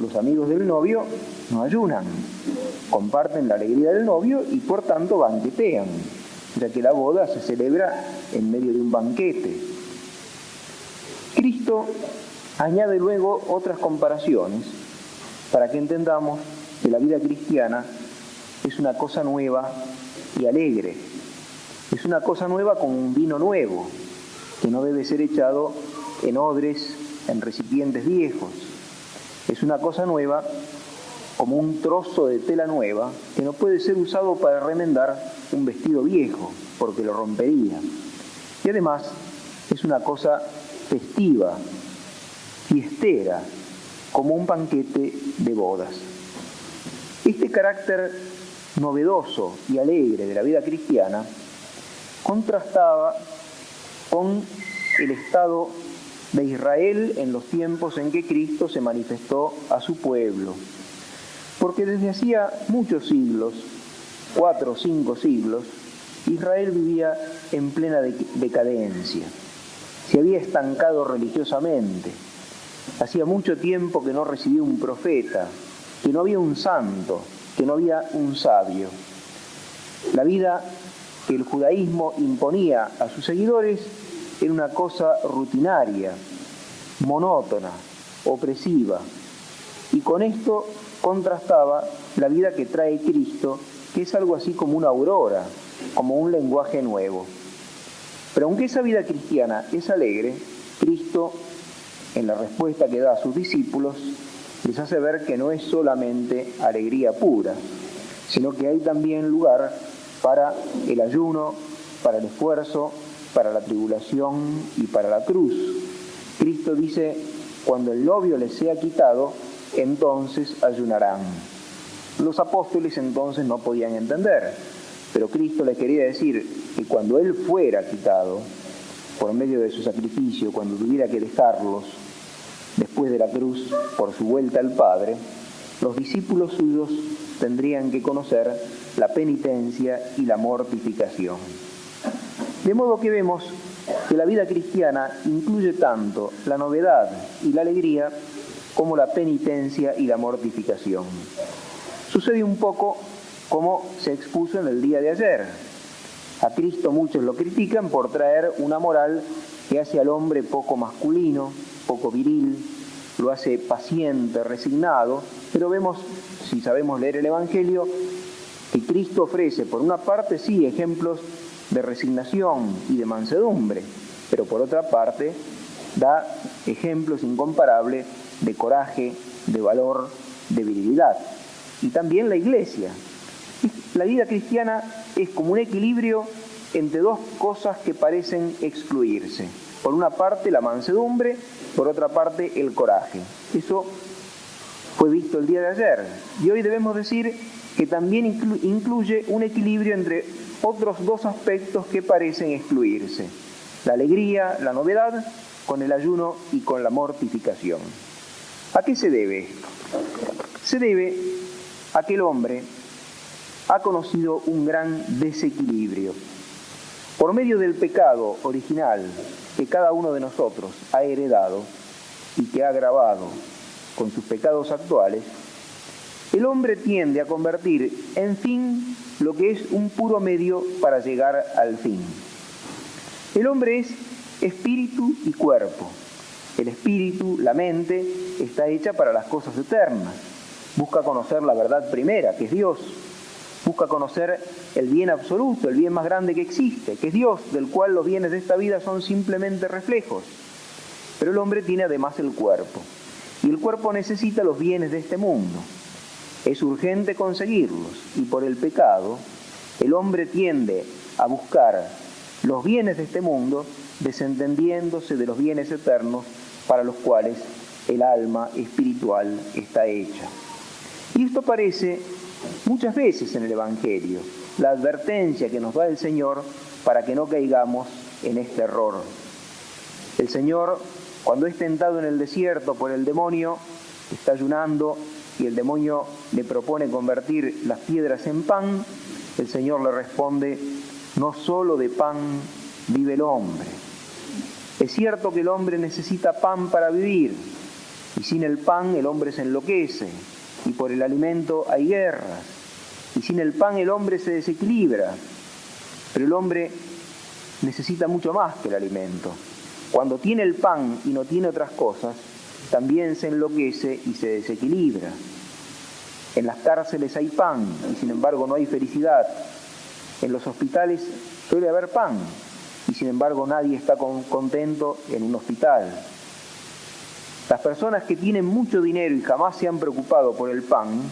Los amigos del novio no ayunan, comparten la alegría del novio y por tanto banquetean, ya que la boda se celebra en medio de un banquete. Cristo añade luego otras comparaciones para que entendamos que la vida cristiana es una cosa nueva y alegre. Es una cosa nueva con un vino nuevo, que no debe ser echado en odres, en recipientes viejos. Es una cosa nueva como un trozo de tela nueva que no puede ser usado para remendar un vestido viejo, porque lo rompería. Y además es una cosa festiva, fiestera, como un banquete de bodas. Este carácter novedoso y alegre de la vida cristiana contrastaba con el estado de Israel en los tiempos en que Cristo se manifestó a su pueblo. Porque desde hacía muchos siglos, 4 o 5 siglos, Israel vivía en plena decadencia. Se había estancado religiosamente. Hacía mucho tiempo que no recibía un profeta, que no había un santo, que no había un sabio. La vida que el judaísmo imponía a sus seguidores era una cosa rutinaria, monótona, opresiva. Y con esto contrastaba la vida que trae Cristo, que es algo así como una aurora, como un lenguaje nuevo. Pero aunque esa vida cristiana es alegre, Cristo, en la respuesta que da a sus discípulos, les hace ver que no es solamente alegría pura, sino que hay también lugar para el ayuno, para el esfuerzo, para la tribulación y para la cruz. Cristo dice, cuando el novio les sea quitado, entonces ayunarán. Los apóstoles entonces no podían entender, pero Cristo les quería decir que cuando Él fuera quitado, por medio de su sacrificio, cuando tuviera que dejarlos, después de la cruz, por su vuelta al Padre, los discípulos suyos tendrían que conocer la penitencia y la mortificación. De modo que vemos que la vida cristiana incluye tanto la novedad y la alegría como la penitencia y la mortificación. Sucede un poco como se expuso en el día de ayer. A Cristo muchos lo critican por traer una moral que hace al hombre poco masculino, poco viril, lo hace paciente, resignado, pero vemos, si sabemos leer el Evangelio, que Cristo ofrece, por una parte, sí, ejemplos de resignación y de mansedumbre, pero por otra parte, da ejemplos incomparables de coraje, de valor, de virilidad. Y también la Iglesia. La vida cristiana es como un equilibrio entre dos cosas que parecen excluirse. Por una parte la mansedumbre, por otra parte el coraje. Eso fue visto el día de ayer. Y hoy debemos decir que también incluye un equilibrio entre otros dos aspectos que parecen excluirse. La alegría, la novedad, con el ayuno y con la mortificación. ¿A qué se debe esto? Se debe a que el hombre ha conocido un gran desequilibrio. Por medio del pecado original que cada uno de nosotros ha heredado y que ha agravado con sus pecados actuales, el hombre tiende a convertir en fin lo que es un puro medio para llegar al fin. El hombre es espíritu y cuerpo. El espíritu, la mente, está hecha para las cosas eternas. Busca conocer la verdad primera, que es Dios. Busca conocer el bien absoluto, el bien más grande que existe, que es Dios, del cual los bienes de esta vida son simplemente reflejos. Pero el hombre tiene además el cuerpo, y el cuerpo necesita los bienes de este mundo. Es urgente conseguirlos, y por el pecado, el hombre tiende a buscar los bienes de este mundo, desentendiéndose de los bienes eternos para los cuales el alma espiritual está hecha. Y esto aparece muchas veces en el Evangelio, la advertencia que nos da el Señor para que no caigamos en este error. El Señor, cuando es tentado en el desierto por el demonio, está ayunando y el demonio le propone convertir las piedras en pan, el Señor le responde, no solo de pan vive el hombre. Es cierto que el hombre necesita pan para vivir, Y sin el pan el hombre se enloquece, y por el alimento hay guerras. Y sin el pan el hombre se desequilibra, pero el hombre necesita mucho más que el alimento. Cuando tiene el pan y no tiene otras cosas, también se enloquece y se desequilibra. En las cárceles hay pan y sin embargo no hay felicidad. En los hospitales suele haber pan y sin embargo nadie está contento en un hospital. Las personas que tienen mucho dinero y jamás se han preocupado por el pan,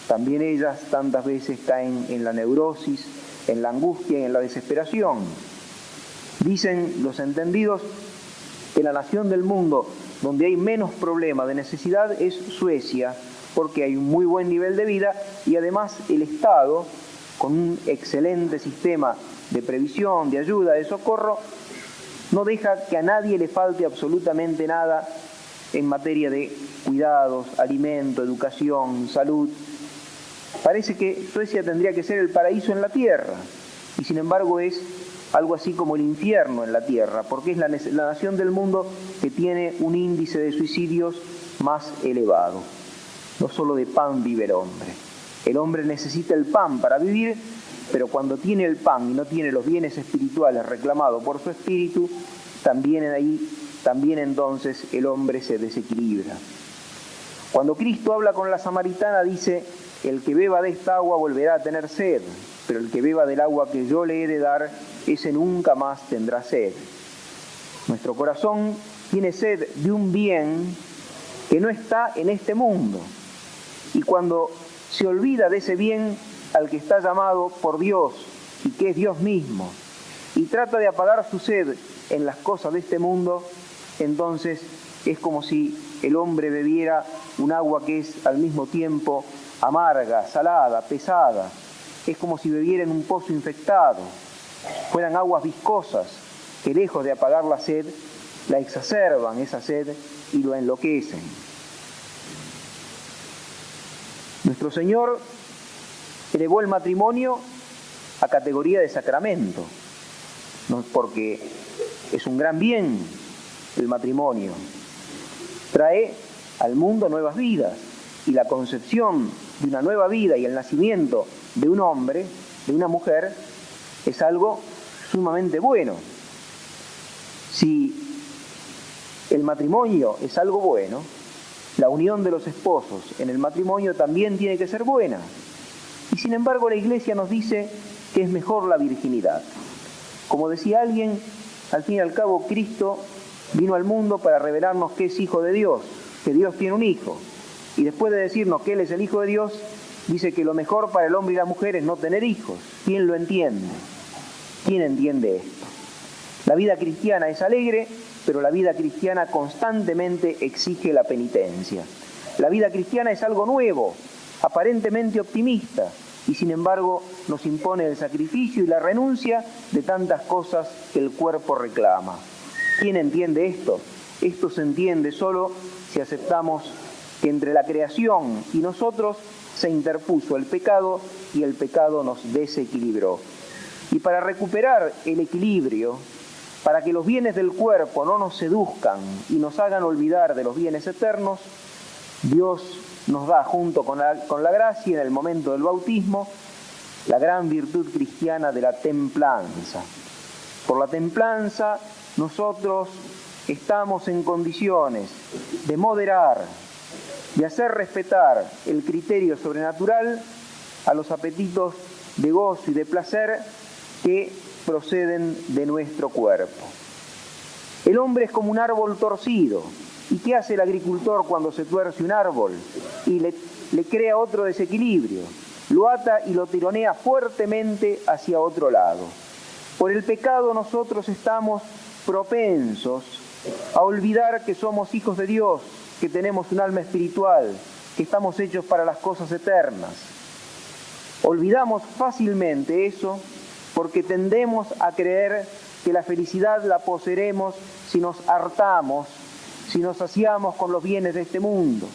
también ellas tantas veces caen en la neurosis, en la angustia y en la desesperación. Dicen los entendidos que la nación del mundo donde hay menos problema de necesidad es Suecia, porque hay un muy buen nivel de vida y además el Estado, con un excelente sistema de previsión, de ayuda, de socorro, no deja que a nadie le falte absolutamente nada en materia de cuidados, alimento, educación, salud. Parece que Suecia tendría que ser el paraíso en la tierra y sin embargo es algo así como el infierno en la tierra, porque es la nación del mundo que tiene un índice de suicidios más elevado. No solo de pan vive el hombre. El hombre necesita el pan para vivir, pero cuando tiene el pan y no tiene los bienes espirituales reclamados por su espíritu, también entonces el hombre se desequilibra. Cuando Cristo habla con la samaritana dice: el que beba de esta agua volverá a tener sed, pero el que beba del agua que yo le he de dar, ese nunca más tendrá sed. Nuestro corazón tiene sed de un bien que no está en este mundo. Y cuando se olvida de ese bien al que está llamado por Dios y que es Dios mismo, y trata de apagar su sed en las cosas de este mundo, entonces es como si el hombre bebiera un agua que es al mismo tiempo amarga, salada, pesada. Es como si bebiera en un pozo infectado. Fueran aguas viscosas que lejos de apagar la sed, la exacerban esa sed y lo enloquecen. Nuestro Señor elevó el matrimonio a categoría de sacramento, no porque es un gran bien el matrimonio. Trae al mundo nuevas vidas y la concepción de una nueva vida y el nacimiento de un hombre, de una mujer, es algo sumamente bueno. Si el matrimonio es algo bueno, la unión de los esposos en el matrimonio también tiene que ser buena. Y sin embargo la Iglesia nos dice que es mejor la virginidad. Como decía alguien, al fin y al cabo Cristo vino al mundo para revelarnos que es hijo de Dios, que Dios tiene un hijo. Y después de decirnos que Él es el Hijo de Dios, dice que lo mejor para el hombre y la mujer es no tener hijos. ¿Quién lo entiende? ¿Quién entiende esto? La vida cristiana es alegre, pero la vida cristiana constantemente exige la penitencia. La vida cristiana es algo nuevo, aparentemente optimista, y sin embargo nos impone el sacrificio y la renuncia de tantas cosas que el cuerpo reclama. ¿Quién entiende esto? Esto se entiende solo si aceptamos que entre la creación y nosotros se interpuso el pecado y el pecado nos desequilibró. Y para recuperar el equilibrio, para que los bienes del cuerpo no nos seduzcan y nos hagan olvidar de los bienes eternos, Dios nos da junto con la gracia en el momento del bautismo la gran virtud cristiana de la templanza. Por la templanza nosotros estamos en condiciones de moderar, de hacer respetar el criterio sobrenatural a los apetitos de gozo y de placer que proceden de nuestro cuerpo. El hombre es como un árbol torcido. ¿Y qué hace el agricultor cuando se tuerce un árbol y le crea otro desequilibrio? Lo ata y lo tironea fuertemente hacia otro lado. Por el pecado nosotros estamos propensos a olvidar que somos hijos de Dios, que tenemos un alma espiritual, que estamos hechos para las cosas eternas. Olvidamos fácilmente eso porque tendemos a creer que la felicidad la poseeremos si nos hartamos, si nos saciamos con los bienes de este mundo,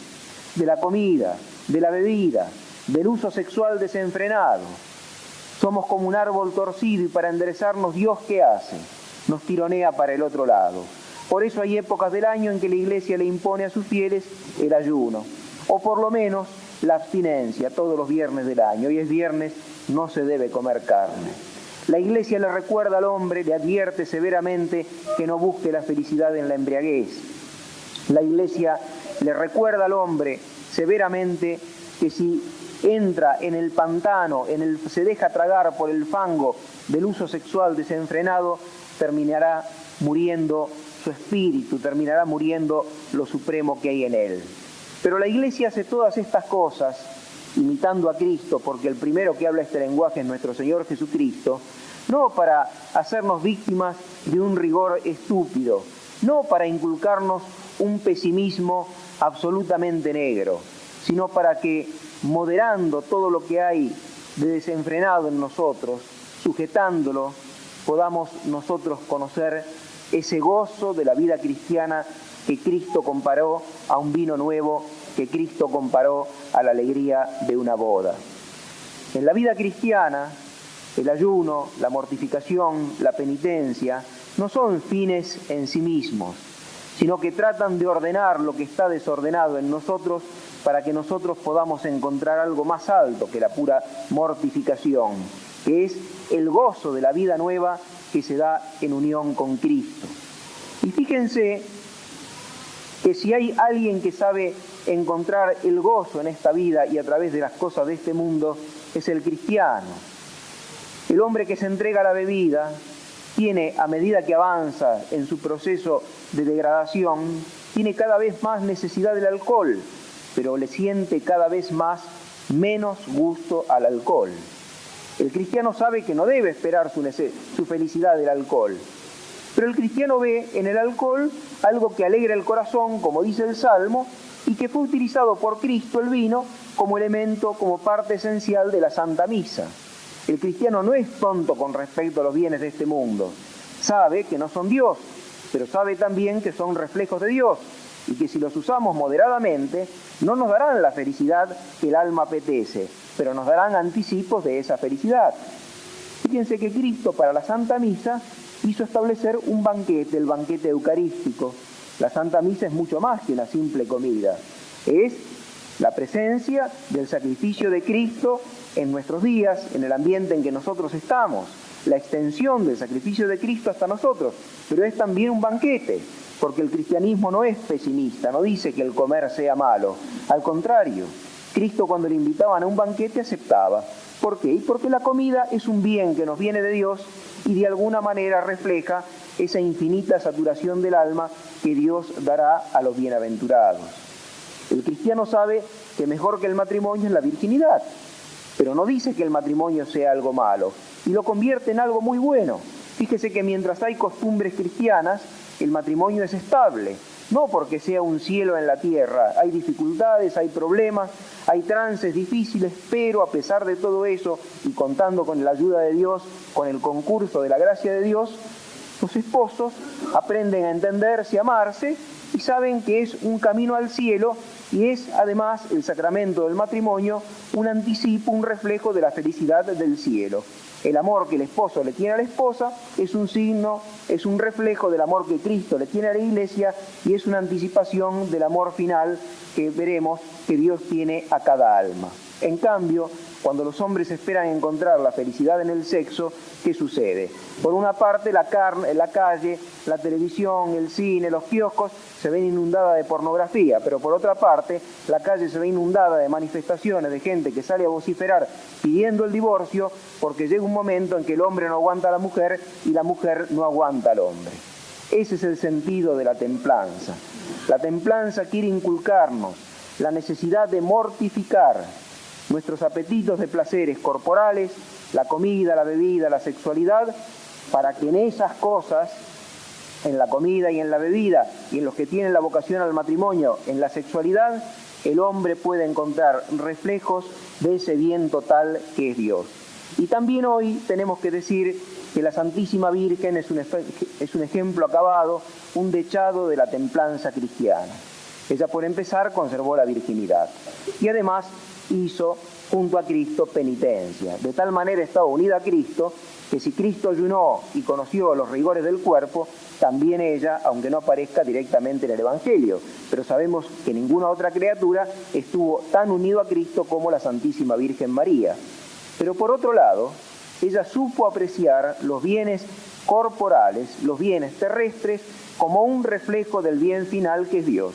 de la comida, de la bebida, del uso sexual desenfrenado. Somos como un árbol torcido y para enderezarnos, ¿Dios qué hace? Nos tironea para el otro lado. Por eso hay épocas del año en que la Iglesia le impone a sus fieles el ayuno, o por lo menos la abstinencia, todos los viernes del año. Hoy es viernes, no se debe comer carne. La Iglesia le recuerda al hombre, le advierte severamente que no busque la felicidad en la embriaguez. La Iglesia le recuerda al hombre severamente que si entra en el pantano, se deja tragar por el fango del uso sexual desenfrenado, terminará muriendo su espíritu, terminará muriendo lo supremo que hay en él. Pero la Iglesia hace todas estas cosas imitando a Cristo, porque el primero que habla este lenguaje es nuestro Señor Jesucristo, no para hacernos víctimas de un rigor estúpido, no para inculcarnos un pesimismo absolutamente negro, sino para que, moderando todo lo que hay de desenfrenado en nosotros, sujetándolo, podamos nosotros conocer ese gozo de la vida cristiana que Cristo comparó a un vino nuevo, que Cristo comparó a la alegría de una boda. En la vida cristiana, el ayuno, la mortificación, la penitencia, no son fines en sí mismos, sino que tratan de ordenar lo que está desordenado en nosotros para que nosotros podamos encontrar algo más alto que la pura mortificación, que es el gozo de la vida nueva que se da en unión con Cristo. Y fíjense que si hay alguien que sabe encontrar el gozo en esta vida y a través de las cosas de este mundo, es el cristiano. El hombre que se entrega a la bebida tiene, a medida que avanza en su proceso de degradación, tiene cada vez más necesidad del alcohol, pero le siente cada vez menos gusto al alcohol. El cristiano sabe que no debe esperar su felicidad del alcohol, pero el cristiano ve en el alcohol algo que alegra el corazón, como dice el Salmo, y que fue utilizado por Cristo, el vino, como elemento, como parte esencial de la Santa Misa. El cristiano no es tonto con respecto a los bienes de este mundo. Sabe que no son Dios, pero sabe también que son reflejos de Dios y que si los usamos moderadamente no nos darán la felicidad que el alma apetece, pero nos darán anticipos de esa felicidad. Fíjense que Cristo para la Santa Misa hizo establecer un banquete, el banquete eucarístico. La Santa Misa es mucho más que una simple comida. Es la presencia del sacrificio de Cristo en nuestros días, en el ambiente en que nosotros estamos, la extensión del sacrificio de Cristo hasta nosotros, pero es también un banquete, porque el cristianismo no es pesimista, no dice que el comer sea malo, al contrario, Cristo cuando le invitaban a un banquete aceptaba. ¿Por qué? Porque la comida es un bien que nos viene de Dios y de alguna manera refleja esa infinita saturación del alma que Dios dará a los bienaventurados. El cristiano sabe que mejor que el matrimonio es la virginidad, pero no dice que el matrimonio sea algo malo y lo convierte en algo muy bueno. Fíjese que mientras hay costumbres cristianas, el matrimonio es estable, no porque sea un cielo en la tierra. Hay dificultades, hay problemas, hay trances difíciles, pero a pesar de todo eso, y contando con la ayuda de Dios, con el concurso de la gracia de Dios, los esposos aprenden a entenderse, a amarse, y saben que es un camino al cielo, y es además el sacramento del matrimonio un anticipo, un reflejo de la felicidad del cielo. El amor que el esposo le tiene a la esposa es un signo, es un reflejo del amor que Cristo le tiene a la Iglesia y es una anticipación del amor final que veremos que Dios tiene a cada alma. En cambio, cuando los hombres esperan encontrar la felicidad en el sexo, ¿qué sucede? Por una parte, la calle, la televisión, el cine, los kioscos se ven inundadas de pornografía, pero por otra parte, la calle se ve inundada de manifestaciones de gente que sale a vociferar pidiendo el divorcio porque llega un momento en que el hombre no aguanta a la mujer y la mujer no aguanta al hombre. Ese es el sentido de la templanza. La templanza quiere inculcarnos la necesidad de mortificar nuestros apetitos de placeres corporales, la comida, la bebida, la sexualidad, para que en esas cosas, en la comida y en la bebida, y en los que tienen la vocación al matrimonio, en la sexualidad, el hombre pueda encontrar reflejos de ese bien total que es Dios. Y también hoy tenemos que decir que la Santísima Virgen es un ejemplo acabado, un dechado de la templanza cristiana. Ella, por empezar, conservó la virginidad y además hizo junto a Cristo penitencia. De tal manera estaba unida a Cristo que si Cristo ayunó y conoció los rigores del cuerpo, también ella, aunque no aparezca directamente en el Evangelio, pero sabemos que ninguna otra criatura estuvo tan unido a Cristo como la Santísima Virgen María. Pero por otro lado, ella supo apreciar los bienes corporales, los bienes terrestres, como un reflejo del bien final que es Dios.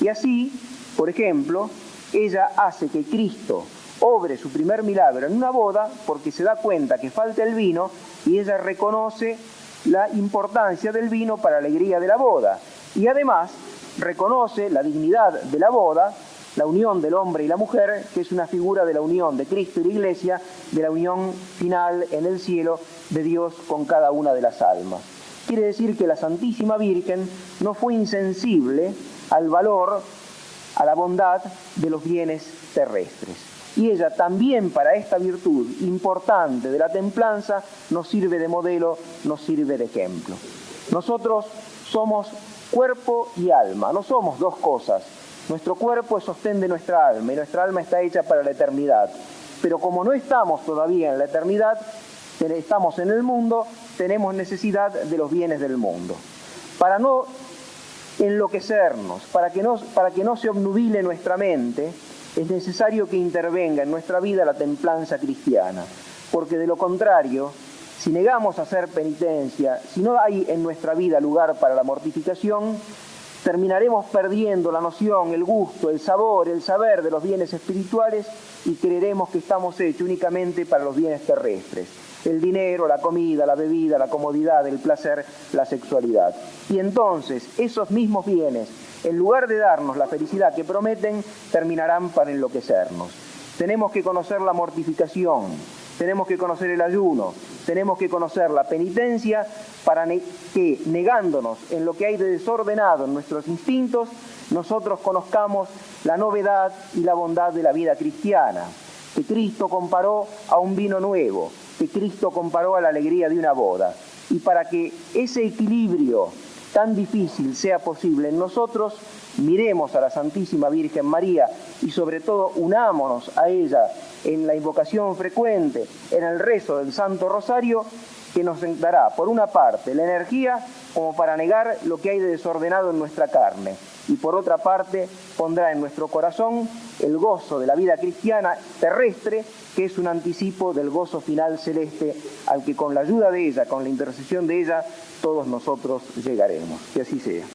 Y así, por ejemplo, ella hace que Cristo obre su primer milagro en una boda porque se da cuenta que falta el vino y ella reconoce la importancia del vino para la alegría de la boda. Y además reconoce la dignidad de la boda, la unión del hombre y la mujer, que es una figura de la unión de Cristo y la Iglesia, de la unión final en el cielo de Dios con cada una de las almas. Quiere decir que la Santísima Virgen no fue insensible al valor, a la bondad de los bienes terrestres. Y ella también para esta virtud importante de la templanza nos sirve de modelo, nos sirve de ejemplo. Nosotros somos cuerpo y alma, no somos dos cosas. Nuestro cuerpo es sostén de nuestra alma y nuestra alma está hecha para la eternidad. Pero como no estamos todavía en la eternidad, estamos en el mundo, tenemos necesidad de los bienes del mundo. Para no enloquecernos, para que no se obnubile nuestra mente, es necesario que intervenga en nuestra vida la templanza cristiana, porque de lo contrario, si negamos a hacer penitencia, si no hay en nuestra vida lugar para la mortificación, terminaremos perdiendo la noción, el gusto, el sabor, el saber de los bienes espirituales y creeremos que estamos hechos únicamente para los bienes terrestres. El dinero, la comida, la bebida, la comodidad, el placer, la sexualidad. Y entonces esos mismos bienes, en lugar de darnos la felicidad que prometen, terminarán para enloquecernos. Tenemos que conocer la mortificación, tenemos que conocer el ayuno, tenemos que conocer la penitencia para que, negándonos en lo que hay de desordenado en nuestros instintos, nosotros conozcamos la novedad y la bondad de la vida cristiana, que Cristo comparó a un vino nuevo, que Cristo comparó a la alegría de una boda. Y para que ese equilibrio tan difícil sea posible en nosotros, miremos a la Santísima Virgen María y sobre todo unámonos a ella en la invocación frecuente, en el rezo del Santo Rosario, que nos dará, por una parte, la energía como para negar lo que hay de desordenado en nuestra carne, y por otra parte, pondrá en nuestro corazón el gozo de la vida cristiana terrestre, que es un anticipo del gozo final celeste, al que con la ayuda de ella, con la intercesión de ella, todos nosotros llegaremos. Que así sea.